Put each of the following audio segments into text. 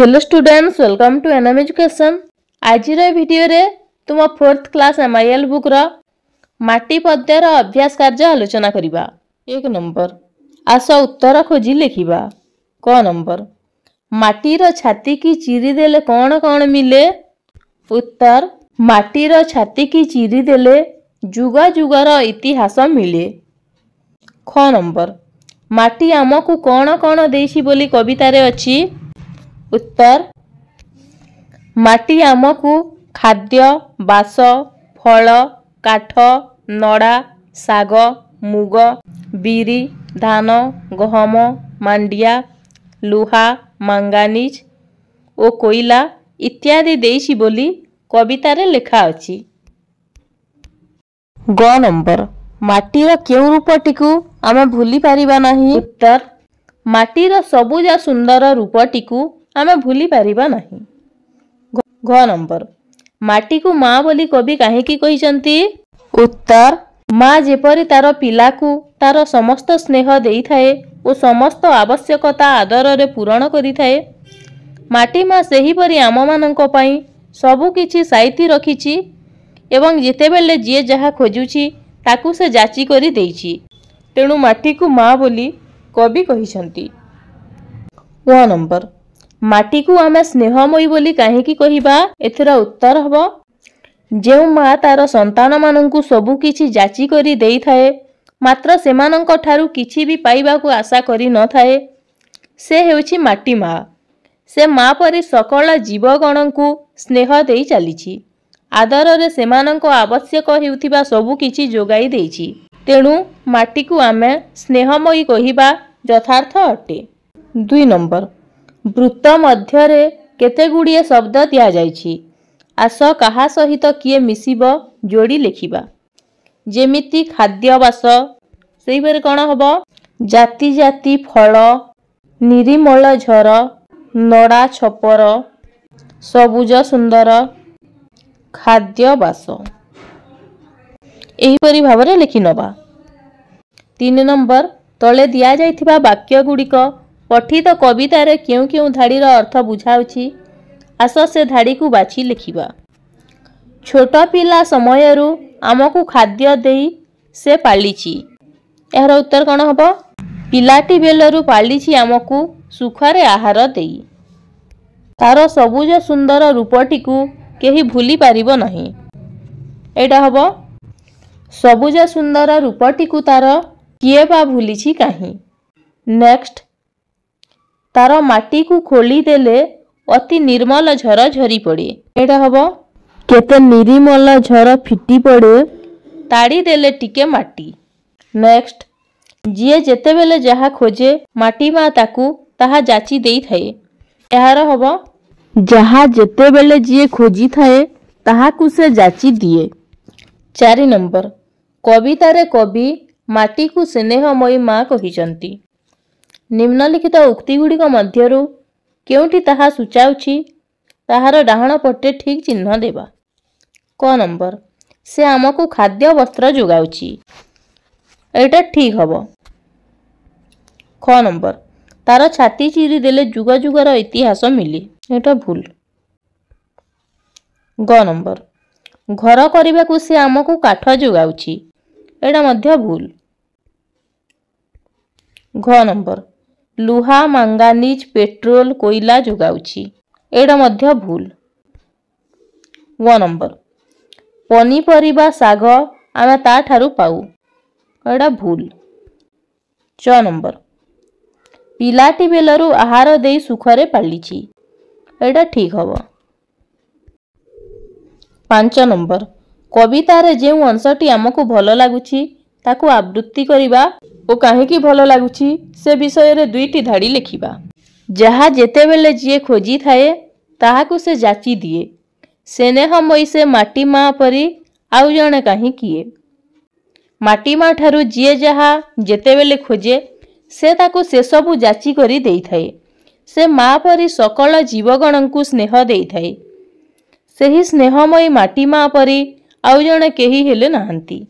Hello students, welcome to NM education. आज video रे तुम 4th क्लास एमआईएल बुक रो माटी पद्यर अभ्यास कार्य आलोचना करिबा। 1 नंबर आस उत्तर खोजी लिखिबा। क नंबर माटीर छाती की चिरी देले कौन कौन मिले। उत्तर माटीर छाती की चिरी देले जुगा जुगर इतिहास मिले। ख नंबर माटी आमको कौन कौन देछि बोली कवितारे अछि। उत्तर माटी आमको खाद्य बास फल काठ नड़ा साग मुग बिरी धान गहम मांडिया लुहा मांगानीज ओ कोइला इत्यादि देछि बोली कवितारे लेखा अछि। ग नंबर माटीर केउ रूपटिकु आमे भूली पारिबा नाही। उत्तर माटीर सबुजा सुंदर रूपटिकु आमे भूली पारिबा नाही। घ नंबर माटी को माँ बोली कवि काहेकी कहिसंती। उत्तर माँ जेपरी तार पिलाकू तार समस्त स्नेह देई थाए ओ समस्त आवश्यकता आदर रे पूरण करि थाए, माटी माँ सेही परी आम मानंको पई सबु किछि साइती रखिछि एवं जेतेबेले जे जहा खोजुछि ताकू से जाची करी देइछि, तेणु माटी को माँ बोली कवि कहिसंती। व नंबर माटी को आमे स्नेहमयी बोली काहेकी कहिबा। एथर उत्तर हबो जेउ माँ तार संतान मानंकु सबु किछि जाची करी देई थाए मात्र सेमानंक ठारू किछि भी पाइबाकू आशा करी न थाए, से हेउछि माटी माँ। से माँ परी सकल जीवगणंकु स्नेह देई चलीछि, आदर रे सेमानंक आवश्यक हेउथिबा सबु किछि जोगाई देइछि, तेणु माटी को आमे स्नेहमयी कहिबा यथार्थ अटे। 2 नंबर वृत्त मध्यरे केते गुड़िए शब्द दिया जाइछि, आस कहा सहित किए मिसिब जोड़ी लिखिबा। जेमिति खाद्यवास सेहिबरे कौन हबो जाति जाति फल निरीमल झर नड़ा छपर सबुज सुंदर खाद्यवास एहिपरि भावरे लिखि नबा। 3 नंबर तले दिया जाइथिबा वाक्य गुड़िक पठित कवितारे क्यों क्यों धाड़ीर अर्थ बुझाउछि, आस से धाड़ी को बाछि लिखिबा। छोट पिला समयरु आमको खाद्य देई से पालिछि। एहर उत्तर कौन हबो पिलाटी बेलरु पालिछि आमको सुखरे आहार देई। तार सबुज सुंदर रूपटिकु केही भूली पारिबो नाही। एटा हबो सबुज सुंदर रूपटिकु तार किए बा भूलिछि काहे। नेक्स्ट तार माटी को खोली देले अति निर्मल झर झरी पड़े। एटा हबो केते निर्मल झर फिटी पड़े ताड़ी देले टिके माटी। नेक्स्ट जिए जेते बेले जहा खोजे माटी माँ ताकू ताहा जाची देई थाए। एहार हबो जहा जेते बेले जिए खोजी थाए ताहा को से जाची दिए। 4 नंबर कवितारे कवि माटी को स्नेहमयी माँ कहिसंती। निम्नलिखित उक्ति गुड़िक मध्यरु केउंठी ताहा सूचाउछि ताहार डाहण पटे ठीक चिन्ह देबा। क नंबर से आमको खाद्य वस्त्र जोगाउछि, एटा ठीक हबो। ख नंबर तार छाती चिरी देले जुग जुगर इतिहास मिले, एटा भूल। ग नंबर घर करिबाकू से आमको काठ जोगाउछि, एटा मध्य भूल। घ नंबर लुहा मांगानीज पेट्रोल कोइला जोगाउछि, एटा मध्य भूल। व नंबर पनीपरिबा साग आमे ता ठारू पाऊ, एटा भूल। च नंबर पिलाटी बेलरु आहार देई सुखरे पालिछि, एटा ठीक हबो। 5 नंबर कवितारे जेउ अंशटी आमको भल लागुछि ताकू आवृत्ति करिबा ओ काहेकी भल लागुछि से विषय रे 2टी धाड़ी लिखिबा। जहा जेते बेले जिए खोजी थाए ताहाकू से जाची दिए, स्नेहमयी से माटी माँ परी आउ जणे काहे किए। माटी माँ ठारू जिए जहा जेते बेले खोजे से ताकू से सबु जाची करी देई थाए, से माँ परी सकल जीवगणंकु स्नेह देई थाए, सेही स्नेहमयी माटी माँ परी आउ जणे केही हेले नाहंती।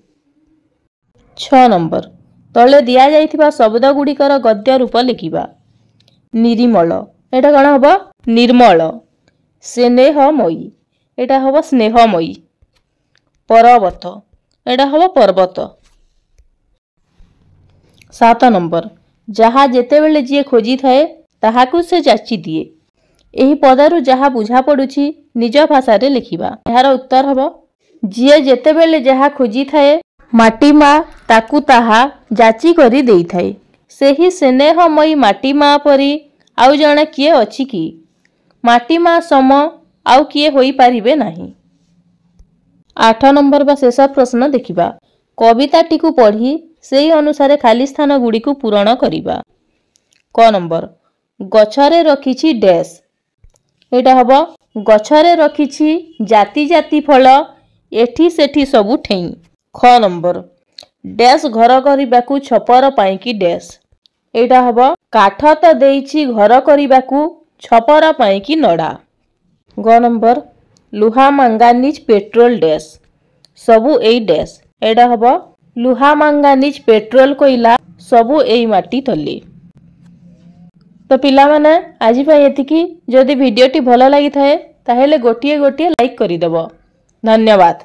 6 नंबर तले दिया जाइथिबा शब्द गुड़िकर गद्य रूप लिखिबा। निरीमल एटा कौन हबो निर्मल स्नेहमयी एटा हब स्नेहमयी। पर्वत एटा हब पर्वत। 7 नंबर जहा जेतेबेले जी खोजी थाए ताहाकू से जाची दिए। एही पदारू जहा बुझा पड़ुछि निज भाषा रे लिखिबा। एहार उत्तर हब जी जेतेबेले जहा खोजी थाए माटी मा ताकू ताहा जाची करी देई थाए। सेही स्नेहमयी माटी मा परी आउ जणे किए अछि कि? माटी मा सम आउ किए होई पारिबे नाही। 8 नंबर बा शेष प्रश्न देखिबा। कविताटी को पढ़ी सेही अनुसारे खाली स्थान गुडी को पूरण करिबा। क नंबर गछरे रखिछि डैश एटा हब गछरे रखिछि जाति जाति फल एठी सेठी सबु ठेई। ख नंबर डैश घर करिबाकू छपर पाइकी डैश एटा हब काठ त देइछि घर करिबाकू छपर पाइकी नडा। ग नंबर लुहा मांगानिज पेट्रोल डैश सबु एई डैश एटा हब लुहा मांगानिज पेट्रोल कोइला सबु एई माटी तले। तो पिला माने आजि पई एतिकी। जदि भिडियोटी भलो लागि थाए ताहेले गोटिए गोटिए लाइक करि देबो। धन्यवाद।